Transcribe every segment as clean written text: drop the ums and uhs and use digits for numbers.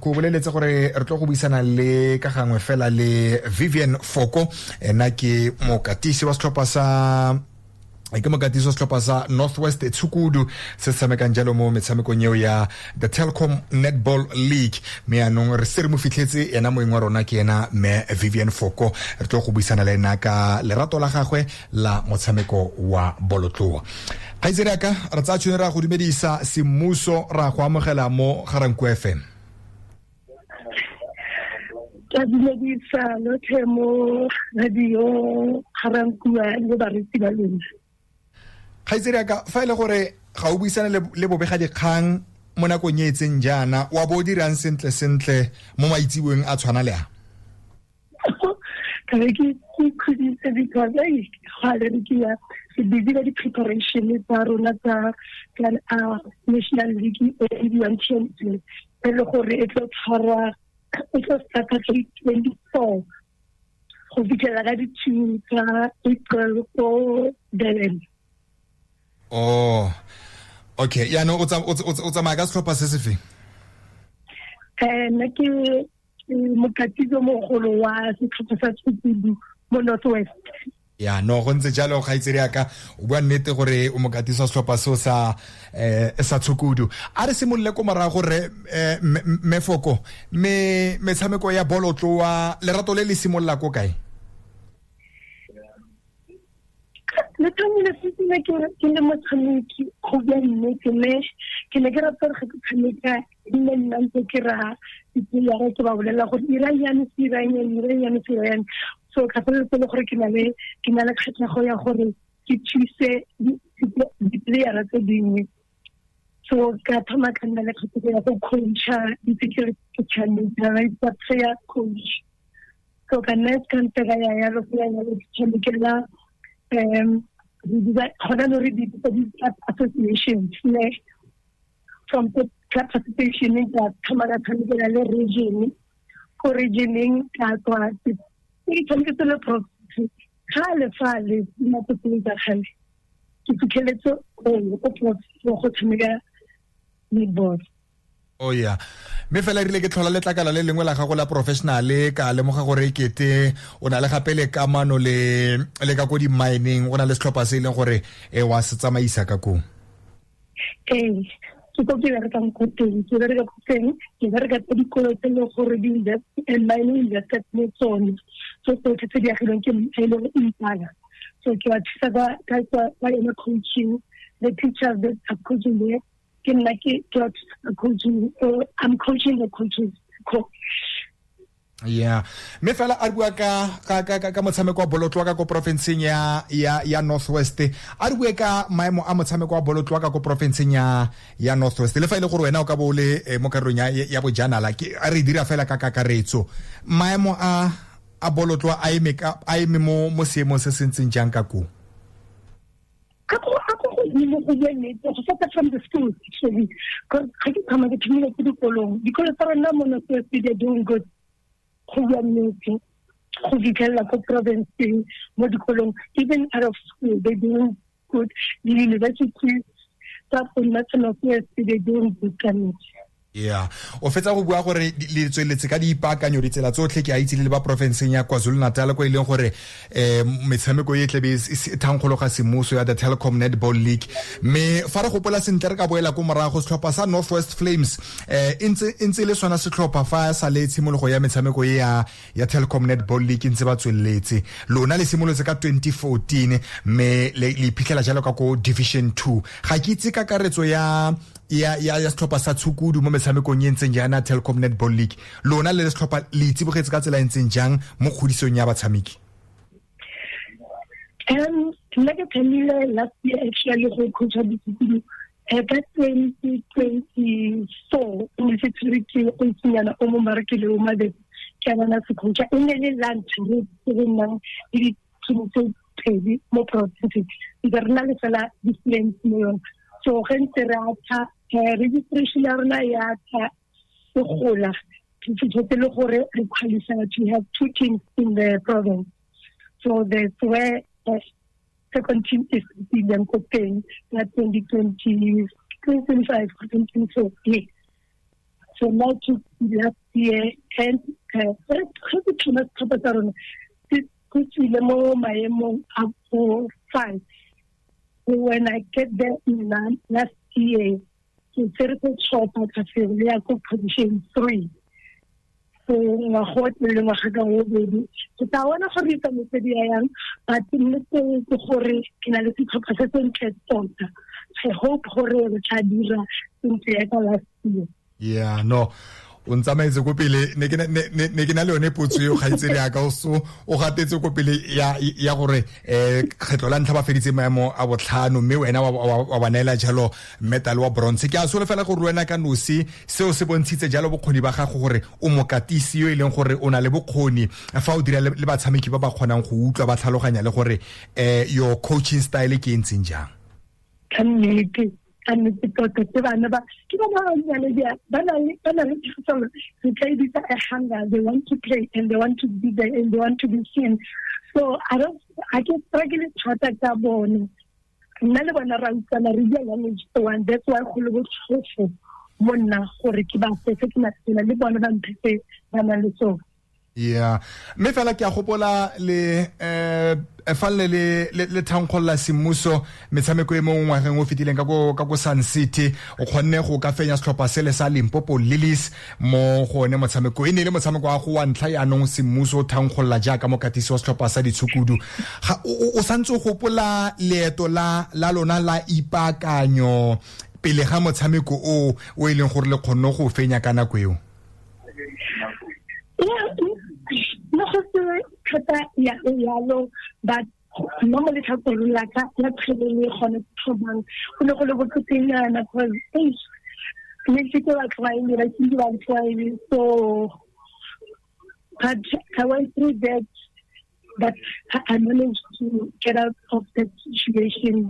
go boleletse gore re tlo go buisana le ka gangwe fela le Vivian Foko ena ke mokatisi wa setlhopha sa Northwest Tshukudu se tshamekang jalo mo metshamekong eo ya the Telkom Netball League me anong re se mo fitlhetse ena moeng wa rona ke ena me Vivian Foko re tlo go buisana le ena ka lerato la gagwe la motshameko wa bolotloa ga itse re ka re tsa tshone ra go dumedisa semmuso ra go amogela mo Garanku FM ka dumedisa lo themo radio Garanku le baretsi ba lona ga itse re ka fa ile gore ga o buisana le bobega dikgang mo nakong e etseng jana wa bo dirang sentle mo maitsiweng a tshwana le a ka re ke khuditse because se busy with the preparation tsa rona tsa National League Champions le gore e tlo tshwarwa e tlo starta 24 go fitlhela ka di-2 tsa April ko Durban. Oh, okay. Ya no o tsamaya ka setlhopha se se feng? Nna ke mokatiso mogolo wa setlhopha sa Tshukudu mo Northwest. Ya no go ntse jalo ga itse re aka o bua nnete gore o mokatiso wa setlhopha so sa Tshukudu a re simolle ko morago gore mefoko metshameko ya bolotloa lerato le le simolla ko kae? Le tsamile sitile ke le motshameki go bua nnete ke ne ke rata gore ke tshameka nne nna ntse ke ra dipolare ke ba bolela gore iranyane so ka fela le gore ke na le kgatlhego ya gore ke thuse dipolare tse dingwe so ka thoma ka nna le kgatlhego ya go coacha di-security channel ba player coach so ka nna ka ntega ya lo ya le tshamekela associations from the participation in that le region ko regioning ka kwa ke tshameka le process le fale mo tsela tsa gale ke fitlheletse go tshameka netball. Oh yeah. Me fela rile ke tlhola letlakala le lengwe la gago la professional ka lemoga gore kete o na le gape le kamano le ka go di mining o na le setlhopha se leng gore wa se tsamaisa ka go ke go ke re ka go teng ke re ka dikolo tse le gore di invest and mining investment zone so ke tse di agileng ke le impaga so ke wa tsaka ba ena coaching the teachers that are coaching there I'm coaching the coaches. Yeah. Me fela a bua ka motshameko wa bolotloa ka ko provinceng ya Northwest. A bua ka maemo a motshameko wa bolotloa ka ko provinceng ya Northwest. Le fa ile gore wena o ka bo le mo karolong ya bojanala ke a re dira fela ka kakaretso. Maemo a bolotloa a eme mo seemong se sentseng jang ka go. From the schools, actually, because I can come and get me to the column because for a number of years they're doing good. Even out of school, they're doing good. The university staff on national affairs, they're doing good. Yeah. O fetsa go bua gore le tsweletse ka dipaakanyo ditsela tsotlhe ke a itse le ba provinceng ya KwaZulu-Natal go ileng gore metshameko e tlebe e thankgologa semmuso ya the Telkom Netball League me fa re gopola sentle re ka boela ko morago setlhopha sa Northwest Flames ntse le sona setlhopha fa sa le tshimologo ya metshameko ya Telkom Netball League ntse ba tsweletse lona le simolotse ka 2014 me le iphitlhela jalo ka ko Division 2 ga ke itse ka karetso ya setlhopha sa Tshukudu mo metshamekong e ntseng jana Telkom Netball League lona le setlhopha le tsibogetse ka tsela e ntseng jang mo kgodisong ya batshameki like I tell you last year actually go coach Tshukudu ka 2024 le security go tsinyana o mo marekele o mabe ke bana se coach e ne le lunch re nang di tshwantse pedi mo province di rena le fela different mo yona so gente rata registration ya rona ya ta gola to le gore re qualify to have 2 teams in the province so that's where second team is in the campaign that 2025 2024 So now to last year, and Thomas Kapasaron, this more my up for 5. So when I get there in last year, to certain shop at a position 3. So I hope we will have a baby. So I want to hurry from the young, but in the Hori, in a little capacity and I hope Hori will try to last year. Yeah, no. Untsametse go pele ne ke na le yone potso yo ga itsere ya ka o gatetse go pele ya gore kgetlo la ntlha ba feditse maemo a botlhano mme wena wa banela jalo medal wa bronze ke a solofela gore wena ka nosi seo se bontshitse jalo bokgoni ba gago gore o mokatisi yo ileng gore o na le bokgoni fa o dira le batshameki ba ba kgonang go utlwa ba tlhaloganya le gore your coaching style ke entseng jang and the they want to play and they want to be there and they want to be seen. So I get struggling to attack that bone. That's why yeah, me fela ke a gopola le falle le thankgolla semmuso metshameko e mongwe ngwageng o fetileng ka go Sun City o kgonne go ka fenya setlhopha se le sa Limpopo Lilies mo gone motshameko e ne le motshameko wa go wa ntlha ya nong semmuso thankgolla jaaka mokatisi wa setlhopha sa ditshukudu o santse go gopola leeto la lona la ipaakanyo pele ga motshameko o ileng gore le kgonne go fenya ka nako eo. But normally like so but I went through that, but I managed to get out of that situation.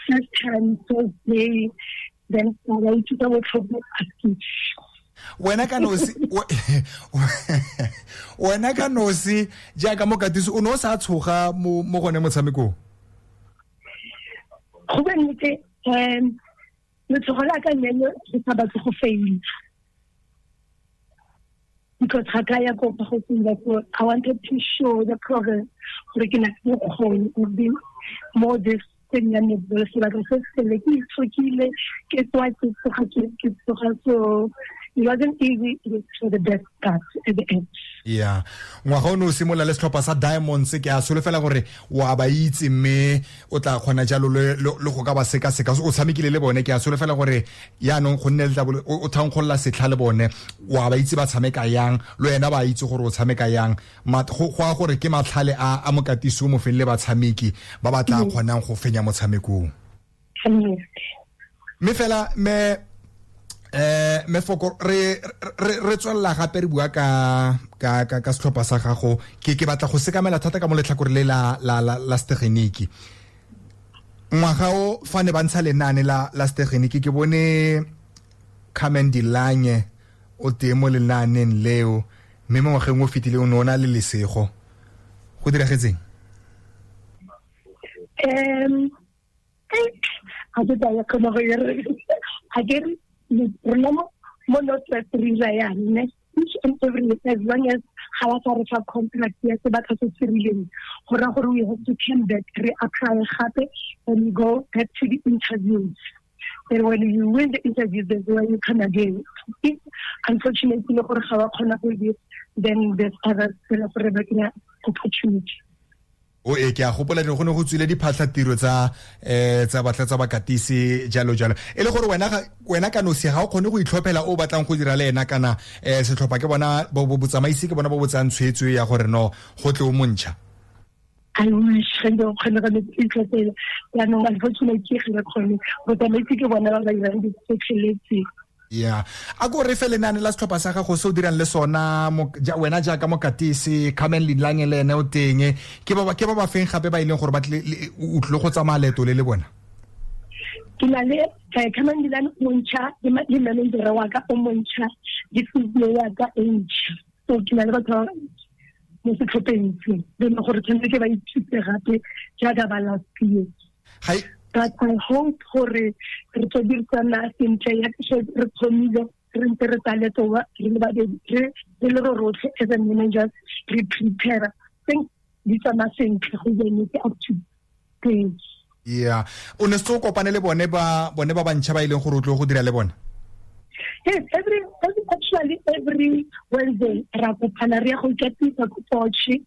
First time Thursday, then I went to the wena ka nosi jaaka mokatisi o no sa tshoga mo gone motshameko go bente le tsogola ka nne ke sa batse go fail because I wanted to show the progress gore ke na go be more this thing than the so it wasn't easy for the best part at the end. Yeah. Ngwaga o no simola le setlhopha sa Diamonds ke a solofela gore wa ba itse mme o tla kgona jalo le go ka ba seka o tshamekile le bone ke a solofela gore ya no go nne le tla o thankgolla setlha le bone wa ba itse ba tshameka yang lo yena ba itse gore o tshameka yang go gore ke matlhale a mokatisi o mo felle ba tshameki ba ba tla kgonang go fenya motshamekong. Me fela me foko re tswalla gape re bua ka setlhopha sa gago ke batla go sekamela thata ka mo letlhakore le la Stegeniki ngwaga o fane ba ntsha lenane la Stegeniki ke bone Carmen Dilanye o teng mo lenaneng leo mme mo ngwageng o fetile o nona le lesego go diragetseng each and every as long as our contract yes we have to come back reapply and we go back to the interviews. And when you win the interviews, that's when you come again. If unfortunately then there's other opportunity. O ke a gopola re gone go tswile diphatla tiro tsa batla tsa bakatisi jalo e le gore wena ka nosi ga o kgone go itlhophela o batlang go dira le ena kana setlhopha ke bona bo botsamaisi ke bona bo botsang tshwetso ya gore no go tle o montsha I wish I don't know how to explain. Yeah, no, unfortunately, but I think one of the yeah a go re fele nane la setlhopha sa gago se o dirang le sona wena jaaka mokatisi Carmen Dilanye le ene o teng ke ba feng gape ba ileng gore ba tle o tle go tsamaya leto le bona ke na le Carmen Dilanye montsha le manager wa ka o montsha di physio ya ka entsha so ke na le batho mo setlhopheng le gore tsentse ke ba itsitse gape jaaka ba last year but I hope gore re tlo dirisana sentle ya re thomile re ntse re taleto re ba re le rotlhe as a managers re prepare think di tsama sentle go yene ke up to date. Yeah, o ne se kopane le bone ba bantšha ba ileng gore o tlo go dira le bona? Yes, every Wednesday ra kopana re go ketisa ko Potche,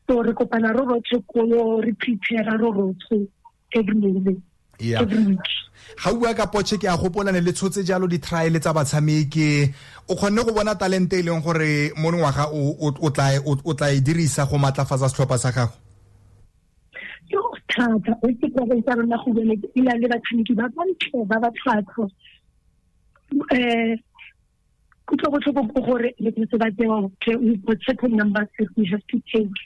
so re kopana ro rotlhe ko re prepare ro rotlhe every Wednesday. Yeah. Ga bua ka Potche ke a gopolane le tshotse jalo di trial tsa batshameki o kgonne go bona talente e leng gore mo ngwaga o tla e dirisa go matlafatsa setlhopha sa gago? Thata o ke go tsa rona go bone ila le batshameki ba bantle ba ba tlhwatlhwa go tlo go gore le se ba tseng we put second number we have to take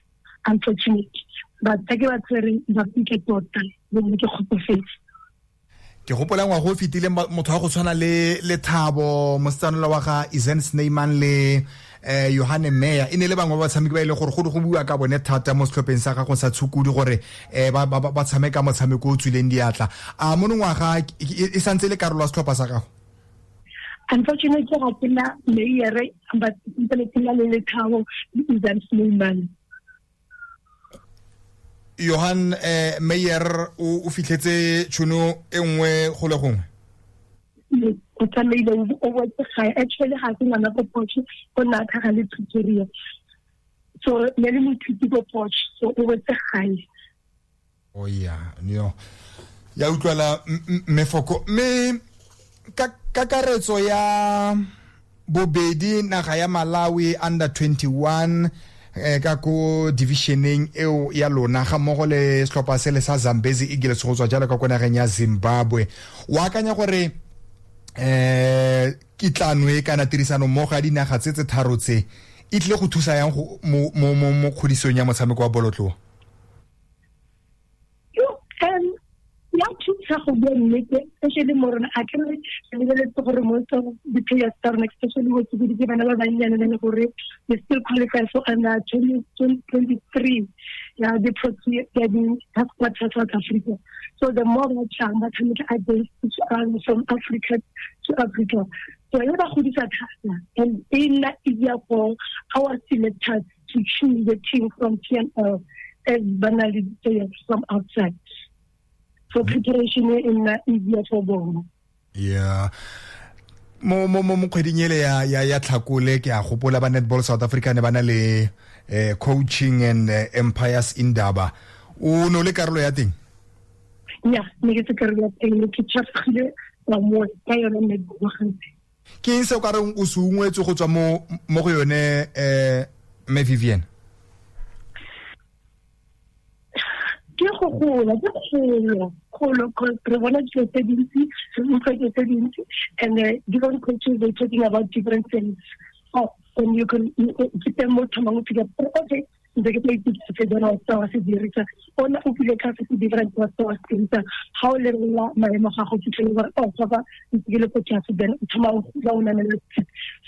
unfortunately but ke ba tsere ba pike tota le ke kgotsofetse. Ke gopola ngwa go fitile motho wa go tshwana le Thabo motsanolo wa ga Izen Snyman le Johanne Meyer ine le bangwe ba tshameki ba ile gore go bua ka bone thata mo setlhopheng sa gago sa Tshukudi gore ba tshameka motshameko o tswileng diatla a mo ngwaga e santse le karolo ya setlhopha sa gago? Unfortunately ga tsena Meyer but le Thabo Izen Snyman. Johan Meyer o fitlhetse tšhono e nngwe go le gongwe? O tsamaile o wetse gae actually ga se ngwana ko Potche o na ka le Pretoria so le mothuti ko Potche so o wetse gae. Oh yeah, no ya utlwala mefoko me ka karetso ya bobedi naga ya Malawi under 21 ka ko divisioneng eo ya lona ga mmogo le setlhopha se le sa Zambezi Eagles go tswa jalo ka ko nageng ya Zimbabwe wa akanya gore kitlano e kana tirisano mmogo ya dinaga tse tharo tse e tle go thusa yang mo kgodisong ya motshameko wa bolotloa? Ya thusa go bua nnete especially mo rona a ke re le gore mo the players start next especially mo tse di bana ba banyane le gore they still qualify for under 2023 ya the protein ya di passport South Africa so the more that chance that we against from Africa to Africa so ya ba godisa thata and in that easier for our selectors to choose the team from TNL as banally players from outside. So preparation in easier for them. Yeah. Mo kgweding ele ya Tlhakole ke a gopola ba Netball South Africa ne bana le coaching and Empires Indaba. O no le karolo ya teng? Yeah, ne ke karolo ya teng ke tshafile wa mo ka yona netball gantsi. Ke eng se o ka reng o se ungwetse go tswa mo go yone me Vivian? Ke go re bona dilo tse dintsi and different coaches they're talking about different things and you can keep them more time to get okay they get like to the right so as dirisa ona o pile ka se different so as dirisa how le la maemo ga go fitlhela gore so ba ile ko tšhatse then thoma la ona le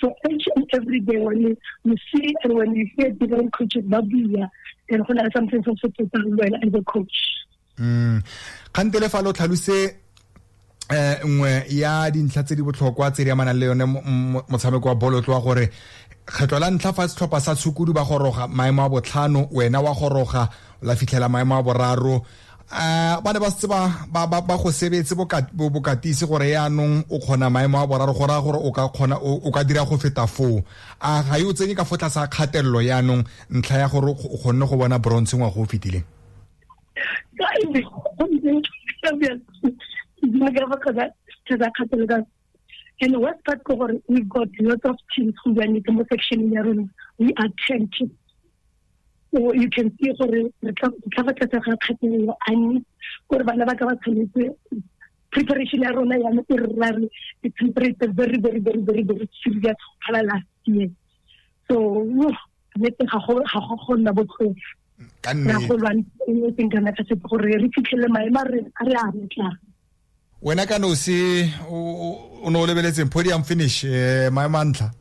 so each and every day when you see and when you hear different coaches babia then go na something so total as a coach. Kantele fa lo tlhaluse nngwe ya dintlha tse di botlhokwa tse di amanang le yone motshameko wa bolotloa gore kgetlo la ntlha fa setlhopha sa Tshukudu ba goroga maemo a botlhano wena wa goroga la fitlhela maemo a boraro ba ne ba se ba go sebetse bokatisi gore yaanong o kgona maemo a boraro gore o ka kgona o ka dira go feta foo ga yo tsene ka fotla sa kgatelelo yaanong ntlha ya gore o kgonne go bona bronze ngwa go fitileng? And what's that cover? We've got lots of teams who are in the section in Yarun. We are 10 teams. So you can see for the cover and preparation the temperature very serious last year. So let's wena ka no se o no lebeletseng podium finish my mantla?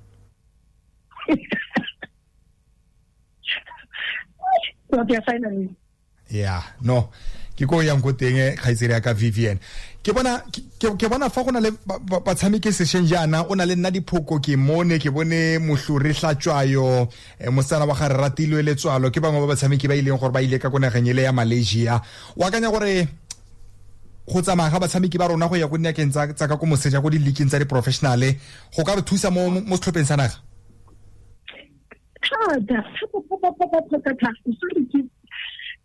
Okay, finally. Yeah, no ke go yang go teng khaitsere ya ka Vivian ke bona fa go na le batshameki session jana o na le nna diphoko ke mone ke bone mohluri hlatswayo mosana wa ga Ratilwe Letswalo ke bangwe ba batshameki ba ileng gore ba ile ka konaganyele ya Malaysia wa kanya gore go tsamaya ga batshameki ba rona go ya go nna ke ntsa ka go moseja go di leaking tsa di professional go ka re thusa mo setlhopheng sa naga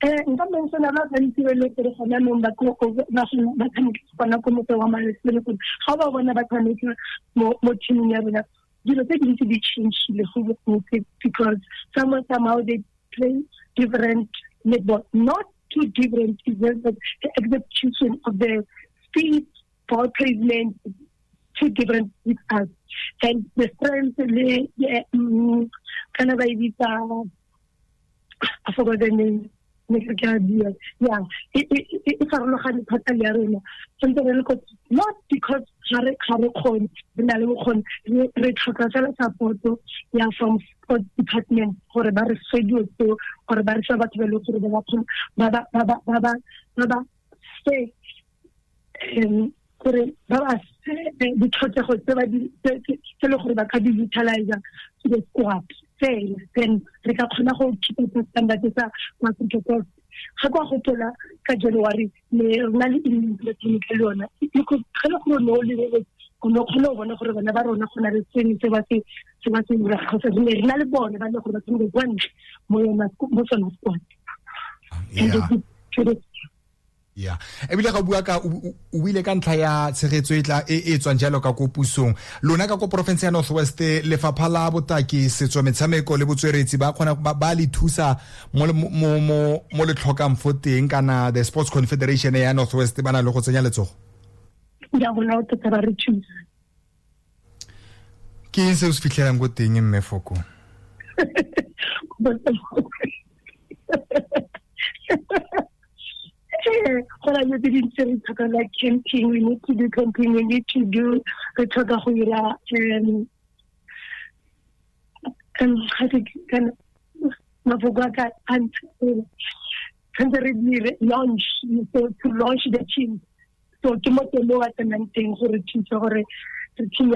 nka mensona ba bantsi ba le gore gona nong ba tshameka gona ko motse wa Malaysia le gore ga ba bona ba tshameka mo teaming ya rona dilo tse dintsi di changile go botse because somehow they play different netball, not two different events, but the execution of the speed, ball placement, two different with us. And the strength, I forgot the name. Yeah, it's not because from sports department or a bar schedule or a bar Shabbat say the squad. Then re ka khona go keep standard tsa Africa ga kwa go tola ka January le rena le technical yona e go khona go no le go no khona bona gore bana ba rona gona re tsene se ba se ra khotsa le rena le bona ba le gore ba tsene go ntle mo yona mo sona sport yeah ebile ga bua ka o ile ka ntlha ya tshegetso e tswang jalo ka go pusong lona ka go province ya Northwest le fapha la botaki setso metshameko le botsweretsi ba khona ba le thusa mo le tlhokang foteng kana the Sports Confederation ya Northwest bana le go tsenya letsogo ya bona o tsara re thusa ke se o se fitlhelang go teng mmefoko like camping, we need to do camping, we need to do the Tagahuira and launch to launch the team. So to make the lower thing for the team the team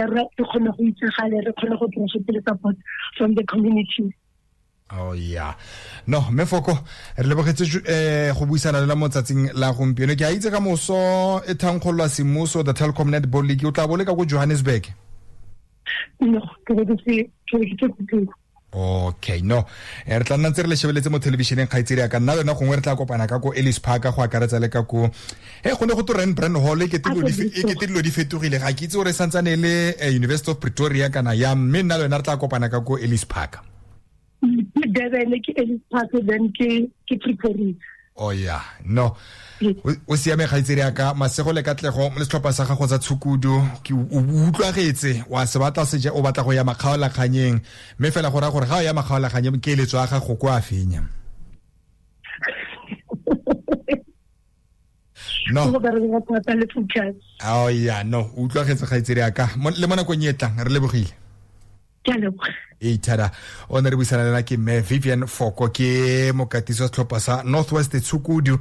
support from the community. Oh yeah. No, mefoko re lebogetse go buisana le la motsatsing la gompieno ke a itse ka moso e thankgolwa semuso the Telkom Netball League o tla bole ka go Johannesburg. No, ke okay no re tla nna ntse re le shebeletse mo televisioneng kgaitsedi ya ka nna lona gongwe re tla kopana ka go Ellis Park go akaretsa le ka go go ne go to Rand Hall ke tilo di fetogile ga ke itse gore santsane le University of Pretoria kana ya mme nna lona re tla kopana ka go Ellis Park. Oh yeah no o siame kgaitsedi ya ka masego le katlego mo setlhopha sa gago tsa tshukudu ke o utlwagetse wa se batla seje o batla go ya makgaola khanyeng mme fela go ra gore ga o ya makgaola khanyeng ke eletso ga gago kwa fenya no oh yeah no utlwagetse kgaitsedi ya ka le mona go nyetlang re lebogile tada ona re buisana le ke Vivian Foko ke mokatiso wa setlhopha sa Northwest Tshukudu.